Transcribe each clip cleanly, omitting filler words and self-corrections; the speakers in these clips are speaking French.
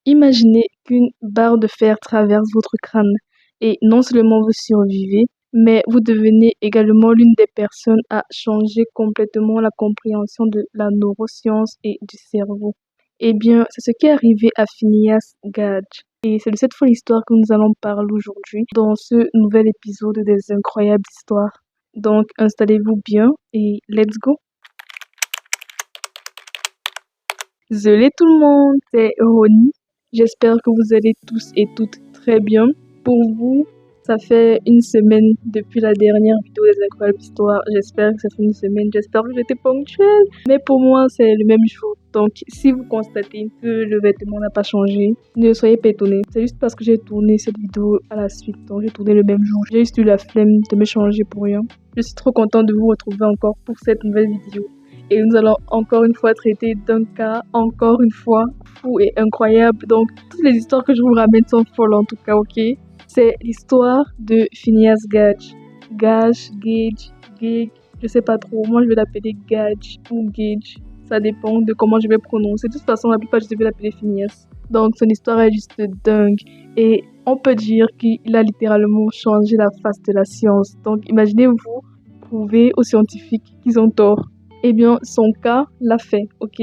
Imaginez qu'une barre de fer traverse votre crâne et non seulement vous survivez, mais vous devenez également l'une des personnes à changer complètement la compréhension de la neuroscience et du cerveau. Eh bien, c'est ce qui est arrivé à Phineas Gage. Et c'est de cette folle histoire que nous allons parler aujourd'hui dans ce nouvel épisode des incroyables histoires. Donc, installez-vous bien et let's go! Désolé tout le monde, c'est Ronnie. J'espère que vous allez tous et toutes très bien. Pour vous, ça fait une semaine depuis la dernière vidéo des incroyables histoires. J'espère que ça fait une semaine. J'espère que j'étais ponctuelle. Mais pour moi, c'est le même jour. Donc, si vous constatez que le vêtement n'a pas changé, ne soyez pas étonnés. C'est juste parce que j'ai tourné cette vidéo à la suite. Donc, j'ai tourné le même jour. J'ai juste eu la flemme de me changer pour rien. Je suis trop contente de vous retrouver encore pour cette nouvelle vidéo. Et nous allons encore une fois traiter d'un cas, encore une fois, fou et incroyable. Donc, toutes les histoires que je vous ramène sont folles en tout cas, ok? C'est l'histoire de Phineas Gage. Gage, Gage, je sais pas trop. Moi, je vais l'appeler Gage ou Gage. Ça dépend de comment je vais prononcer. De toute façon, la plupart, je vais l'appeler Phineas. Donc, son histoire est juste dingue. Et on peut dire qu'il a littéralement changé la face de la science. Donc, imaginez-vous prouver aux scientifiques qu'ils ont tort. Eh bien, son cas l'a fait, ok?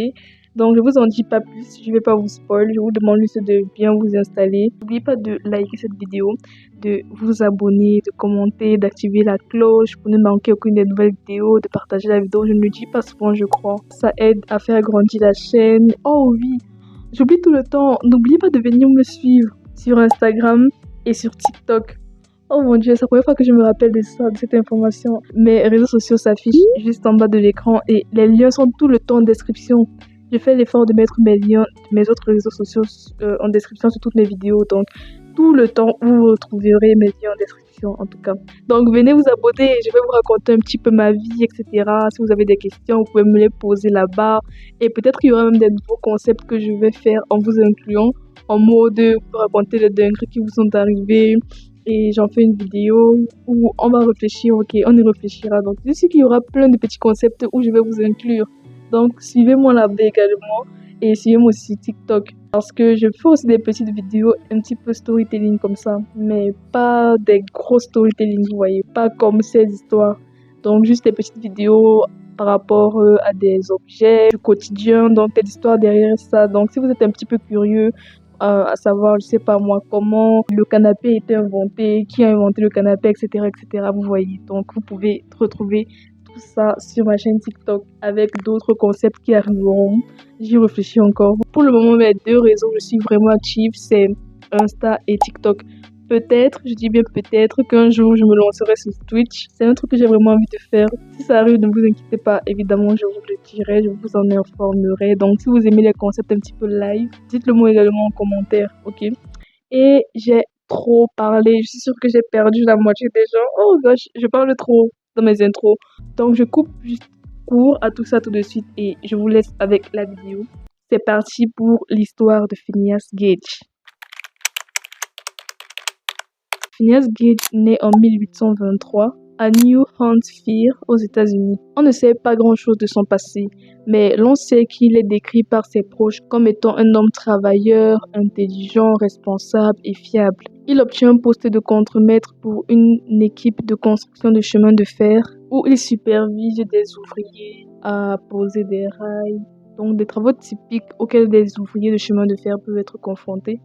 Donc, je vous en dis pas plus, je vais pas vous spoil, je vous demande juste de bien vous installer. N'oubliez pas de liker cette vidéo, de vous abonner, de commenter, d'activer la cloche pour ne manquer aucune des nouvelles vidéos, de partager la vidéo, je ne le dis pas souvent, je crois. Ça aide à faire grandir la chaîne. Oh oui, j'oublie tout le temps, n'oubliez pas de venir me suivre sur Instagram et sur TikTok. Oh mon Dieu, c'est la première fois que je me rappelle de ça, de cette information. Mes réseaux sociaux s'affichent juste en bas de l'écran et les liens sont tout le temps en description. Je fais l'effort de mettre mes liens de mes autres réseaux sociaux en description sur toutes mes vidéos. Donc, tout le temps, vous retrouverez mes liens en description en tout cas. Donc, venez vous abonner, je vais vous raconter un petit peu ma vie, etc. Si vous avez des questions, vous pouvez me les poser là-bas. Et peut-être qu'il y aura même des nouveaux concepts que je vais faire en vous incluant en mode vous raconter les dingueries qui vous sont arrivées. Et j'en fais une vidéo où on va réfléchir, ok, on y réfléchira. Donc, je sais qu'il y aura plein de petits concepts où je vais vous inclure. Donc, suivez-moi là-bas également et suivez-moi aussi TikTok. Parce que je fais aussi des petites vidéos un petit peu storytelling comme ça, mais pas des gros storytelling, vous voyez, pas comme ces histoires. Donc, juste des petites vidéos par rapport à des objets du quotidien, donc des histoires derrière ça. Donc, si vous êtes un petit peu curieux, à savoir, je sais pas moi, comment le canapé a été inventé, qui a inventé le canapé, etc., vous voyez. Donc, vous pouvez retrouver tout ça sur ma chaîne TikTok avec d'autres concepts qui arriveront. J'y réfléchis encore. Pour le moment, mes deux réseaux, je suis vraiment active, c'est Insta et TikTok. Peut-être, je dis bien peut-être qu'un jour je me lancerai sur Twitch. C'est un truc que j'ai vraiment envie de faire. Si ça arrive, ne vous inquiétez pas. Évidemment, je vous le dirai, je vous en informerai. Donc, si vous aimez les concepts un petit peu live, dites-le moi également en commentaire, ok? Et j'ai trop parlé. Je suis sûre que j'ai perdu la moitié des gens. Oh gosh, je parle trop dans mes intros. Donc, je coupe juste court à tout ça tout de suite et je vous laisse avec la vidéo. C'est parti pour l'histoire de Phineas Gage. Phineas Gage naît en 1823 à New Hampshire aux États-Unis. On ne sait pas grand-chose de son passé, mais l'on sait qu'il est décrit par ses proches comme étant un homme travailleur, intelligent, responsable et fiable. Il obtient un poste de contremaître pour une équipe de construction de chemins de fer où il supervise des ouvriers à poser des rails, donc des travaux typiques auxquels des ouvriers de chemin de fer peuvent être confrontés.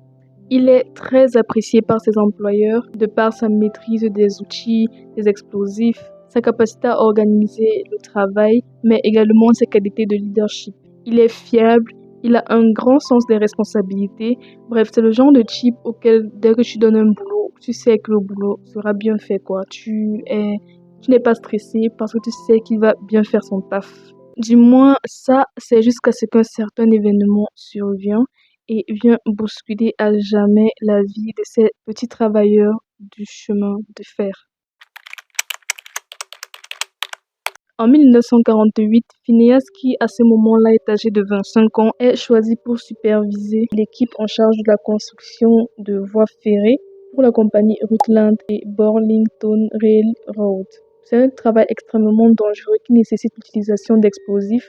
Il est très apprécié par ses employeurs de par sa maîtrise des outils, des explosifs, sa capacité à organiser le travail, mais également ses qualités de leadership. Il est fiable, il a un grand sens des responsabilités. Bref, c'est le genre de type auquel, dès que tu donnes un boulot, tu sais que le boulot sera bien fait, quoi. Tu n'es pas stressé parce que tu sais qu'il va bien faire son taf. Du moins, ça, c'est jusqu'à ce qu'un certain événement survient et vient bousculer à jamais la vie de ces petits travailleurs du chemin de fer. En 1948, Phineas, qui à ce moment-là est âgé de 25 ans, est choisi pour superviser l'équipe en charge de la construction de voies ferrées pour la compagnie Rutland et Burlington Railroad. C'est un travail extrêmement dangereux qui nécessite l'utilisation d'explosifs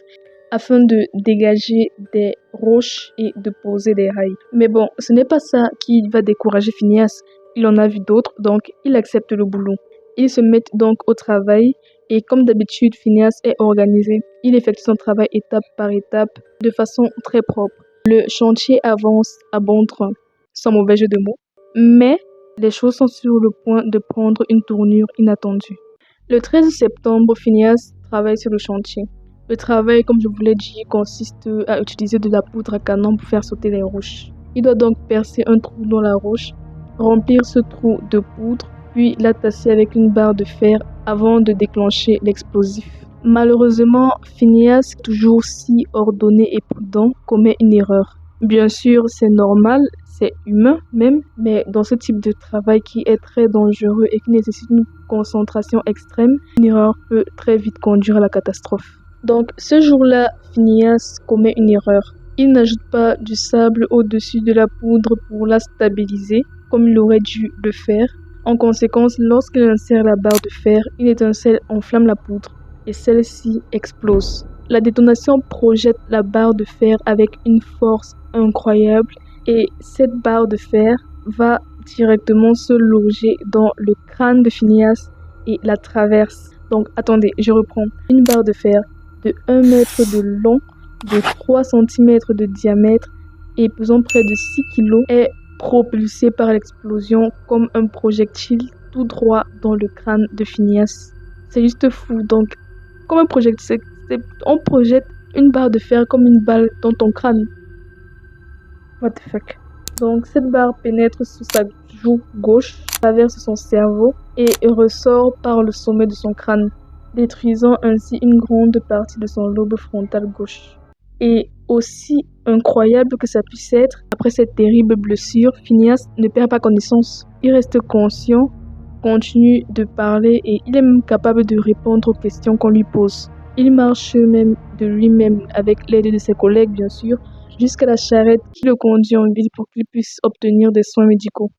afin de dégager des roches et de poser des rails. Mais bon, ce n'est pas ça qui va décourager Phineas. Il en a vu d'autres, donc il accepte le boulot. Ils se mettent donc au travail et comme d'habitude, Phineas est organisé. Il effectue son travail étape par étape de façon très propre. Le chantier avance à bon train, sans mauvais jeu de mots, mais les choses sont sur le point de prendre une tournure inattendue. Le 13 septembre, Phineas travaille sur le chantier. Le travail, comme je vous l'ai dit, consiste à utiliser de la poudre à canon pour faire sauter les roches. Il doit donc percer un trou dans la roche, remplir ce trou de poudre, puis l'attacher avec une barre de fer avant de déclencher l'explosif. Malheureusement, Phineas, toujours si ordonné et prudent, commet une erreur. Bien sûr, c'est normal, c'est humain même, mais dans ce type de travail qui est très dangereux et qui nécessite une concentration extrême, une erreur peut très vite conduire à la catastrophe. Donc, ce jour-là, Phineas commet une erreur. Il n'ajoute pas du sable au-dessus de la poudre pour la stabiliser, comme il aurait dû le faire. En conséquence, lorsqu'il insère la barre de fer, une étincelle enflamme la poudre et celle-ci explose. La détonation projette la barre de fer avec une force incroyable et cette barre de fer va directement se loger dans le crâne de Phineas et la traverse. Donc, attendez, je reprends. Une barre de fer de 1 mètre de long, de 3 cm de diamètre et pesant près de 6 kg est propulsée par l'explosion comme un projectile tout droit dans le crâne de Phineas. C'est juste fou. Donc, comme un projectile, on projette une barre de fer comme une balle dans ton crâne. What the fuck? Donc, cette barre pénètre sous sa joue gauche, traverse son cerveau et ressort par le sommet de son crâne, détruisant ainsi une grande partie de son lobe frontal gauche. Et aussi incroyable que ça puisse être, après cette terrible blessure, Phineas ne perd pas connaissance. Il reste conscient, continue de parler et il est même capable de répondre aux questions qu'on lui pose. Il marche même de lui-même avec l'aide de ses collègues bien sûr, jusqu'à la charrette qui le conduit en ville pour qu'il puisse obtenir des soins médicaux.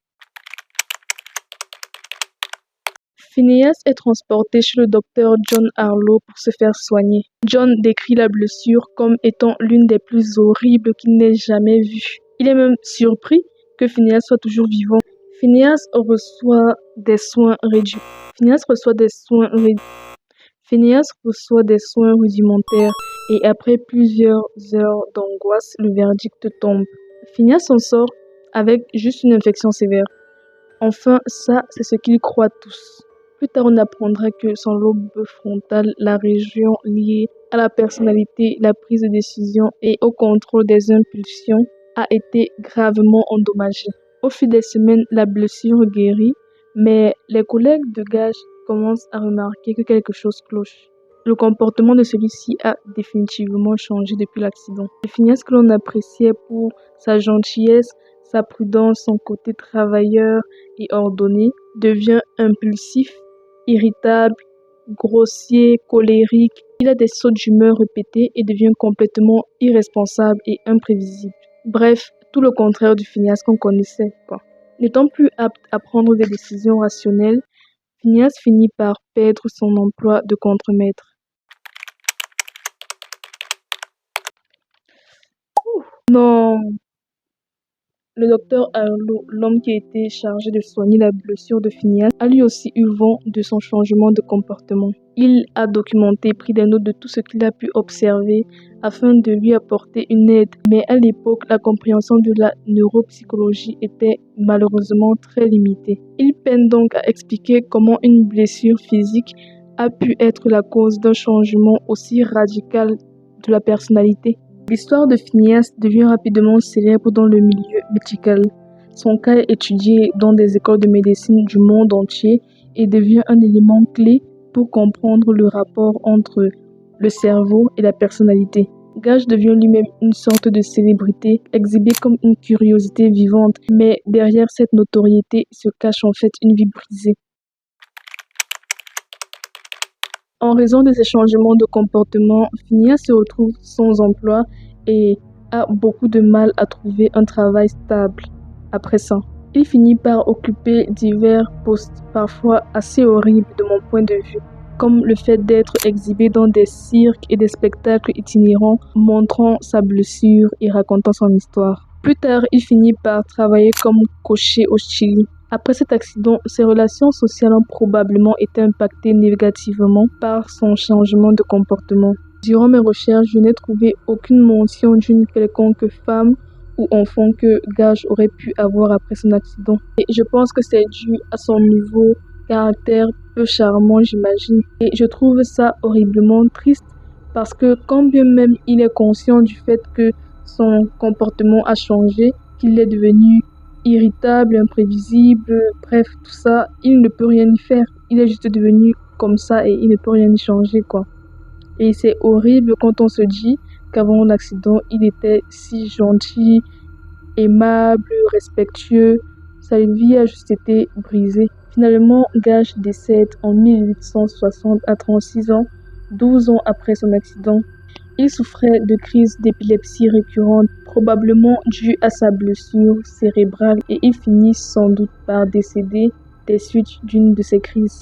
Phineas est transporté chez le docteur John Harlow pour se faire soigner. John décrit la blessure comme étant l'une des plus horribles qu'il n'ait jamais vues. Il est même surpris que Phineas soit toujours vivant. Phineas reçoit des soins réduits. Phineas reçoit des soins rudimentaires et après plusieurs heures d'angoisse, le verdict tombe. Phineas s'en sort avec juste une infection sévère. Enfin, ça, c'est ce qu'ils croient tous. Plus tard, on apprendra que son lobe frontal, la région liée à la personnalité, la prise de décision et au contrôle des impulsions, a été gravement endommagée. Au fil des semaines, la blessure guérit, mais les collègues de Gage commencent à remarquer que quelque chose cloche. Le comportement de celui-ci a définitivement changé depuis l'accident. Phineas, que l'on appréciait pour sa gentillesse, sa prudence, son côté travailleur et ordonné, devient impulsif, irritable, grossier, colérique. Il a des sauts d'humeur répétés et devient complètement irresponsable et imprévisible. Bref, tout le contraire du Phineas qu'on connaissait, quoi. N'étant plus apte à prendre des décisions rationnelles, Phineas finit par perdre son emploi de contremaître. Non! Le docteur Harlow, l'homme qui était chargé de soigner la blessure de Phineas, a lui aussi eu vent de son changement de comportement. Il a documenté, pris des notes de tout ce qu'il a pu observer afin de lui apporter une aide. Mais à l'époque, la compréhension de la neuropsychologie était malheureusement très limitée. Il peine donc à expliquer comment une blessure physique a pu être la cause d'un changement aussi radical de la personnalité. L'histoire de Phineas devient rapidement célèbre dans le milieu médical. Son cas est étudié dans des écoles de médecine du monde entier et devient un élément clé pour comprendre le rapport entre le cerveau et la personnalité. Gage devient lui-même une sorte de célébrité, exhibée comme une curiosité vivante, mais derrière cette notoriété se cache en fait une vie brisée. En raison de ces changements de comportement, Phineas se retrouve sans emploi et a beaucoup de mal à trouver un travail stable après ça. Il finit par occuper divers postes, parfois assez horribles de mon point de vue. comme le fait d'être exhibé dans des cirques et des spectacles itinérants, montrant sa blessure et racontant son histoire. Plus tard, il finit par travailler comme cocher au Chili. Après cet accident, ses relations sociales ont probablement été impactées négativement par son changement de comportement. Durant mes recherches, je n'ai trouvé aucune mention d'une quelconque femme ou enfant que Gage aurait pu avoir après son accident. Et je pense que c'est dû à son nouveau caractère peu charmant, j'imagine. Et je trouve ça horriblement triste parce que quand bien même il est conscient du fait que son comportement a changé, qu'il est devenu irritable, imprévisible, bref, tout ça, il ne peut rien y faire. Il est juste devenu comme ça et il ne peut rien y changer, quoi. Et c'est horrible quand on se dit qu'avant l'accident, il était si gentil, aimable, respectueux. Sa vie a juste été brisée. Finalement, Gage décède en 1860 à 36 ans, 12 ans après son accident. Il souffrait de crises d'épilepsie récurrentes, probablement dues à sa blessure cérébrale, et il finit sans doute par décéder des suites d'une de ces crises.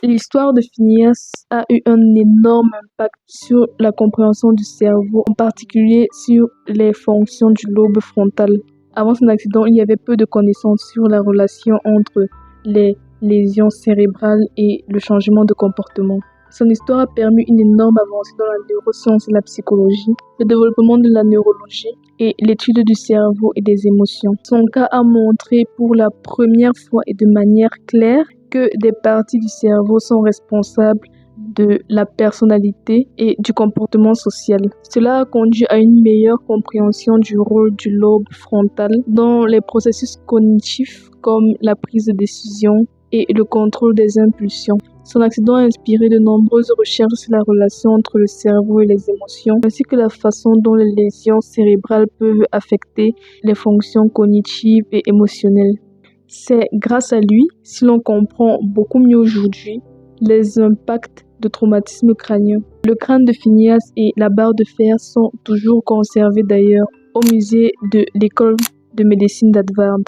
L'histoire de Phineas a eu un énorme impact sur la compréhension du cerveau, en particulier sur les fonctions du lobe frontal. Avant son accident, il y avait peu de connaissances sur la relation entre les lésions cérébrales et le changement de comportement. Son histoire a permis une énorme avancée dans la neuroscience et la psychologie, le développement de la neurologie et l'étude du cerveau et des émotions. Son cas a montré pour la première fois et de manière claire que des parties du cerveau sont responsables de la personnalité et du comportement social. Cela a conduit à une meilleure compréhension du rôle du lobe frontal dans les processus cognitifs comme la prise de décision et le contrôle des impulsions. Son accident a inspiré de nombreuses recherches sur la relation entre le cerveau et les émotions, ainsi que la façon dont les lésions cérébrales peuvent affecter les fonctions cognitives et émotionnelles. C'est grâce à lui si l'on comprend beaucoup mieux aujourd'hui les impacts de traumatisme crânien. Le crâne de Phineas et la barre de fer sont toujours conservés d'ailleurs au musée de l'école de médecine d'Harvard.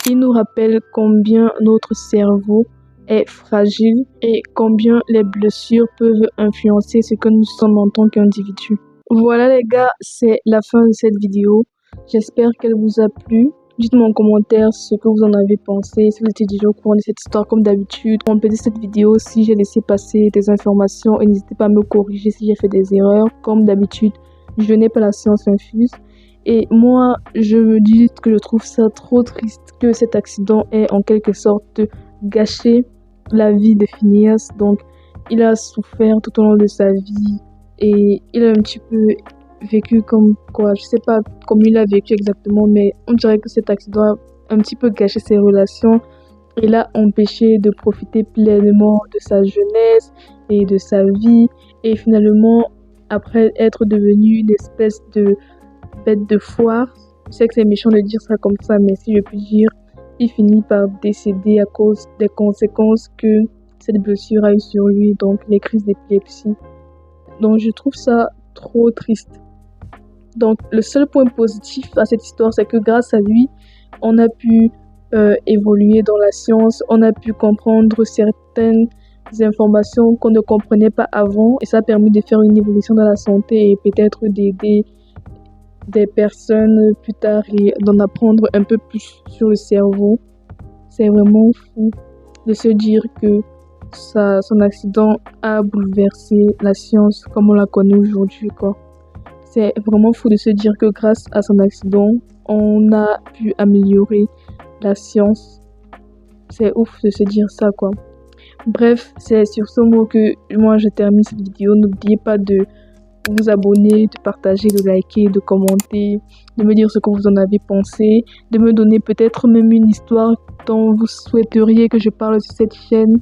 Il nous rappelle combien notre cerveau est fragile et combien les blessures peuvent influencer ce que nous sommes en tant qu'individus. Voilà les gars, c'est la fin de cette vidéo. J'espère qu'elle vous a plu. Dites-moi en commentaire ce que vous en avez pensé, si vous étiez déjà au courant de cette histoire comme d'habitude. Complétez cette vidéo si j'ai laissé passer des informations et n'hésitez pas à me corriger si j'ai fait des erreurs. Comme d'habitude, je n'ai pas la science infuse. Et moi, je me dis que je trouve ça trop triste que cet accident ait en quelque sorte gâché la vie de Phineas. Donc, il a souffert tout au long de sa vie et il a un petit peu vécu comme quoi, je sais pas comment il a vécu exactement, mais on dirait que cet accident a un petit peu gâché ses relations et l'a empêché de profiter pleinement de sa jeunesse et de sa vie. Et finalement, après être devenu une espèce de bête de foire, je sais que c'est méchant de dire ça comme ça, mais si je puis dire, il finit par décéder à cause des conséquences que cette blessure a eu sur lui, donc les crises d'épilepsie. Donc je trouve ça trop triste. Donc le seul point positif à cette histoire, c'est que grâce à lui, on a pu évoluer dans la science, on a pu comprendre certaines informations qu'on ne comprenait pas avant et ça a permis de faire une évolution dans la santé et peut-être d'aider des personnes plus tard et d'en apprendre un peu plus sur le cerveau. C'est vraiment fou de se dire que son accident a bouleversé la science comme on la connaît aujourd'hui, quoi. C'est vraiment fou de se dire que grâce à son accident, on a pu améliorer la science. C'est ouf de se dire ça, quoi. Bref, c'est sur ce mot que moi je termine cette vidéo. N'oubliez pas de vous abonner, de partager, de liker, de commenter, de me dire ce que vous en avez pensé, de me donner peut-être même une histoire dont vous souhaiteriez que je parle sur cette chaîne.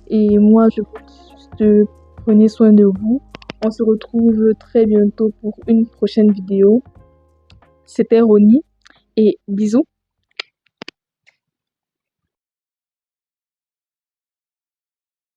Et moi, je vous dis juste prenez soin de vous. On se retrouve très bientôt pour une prochaine vidéo. C'était Ronnie et bisous.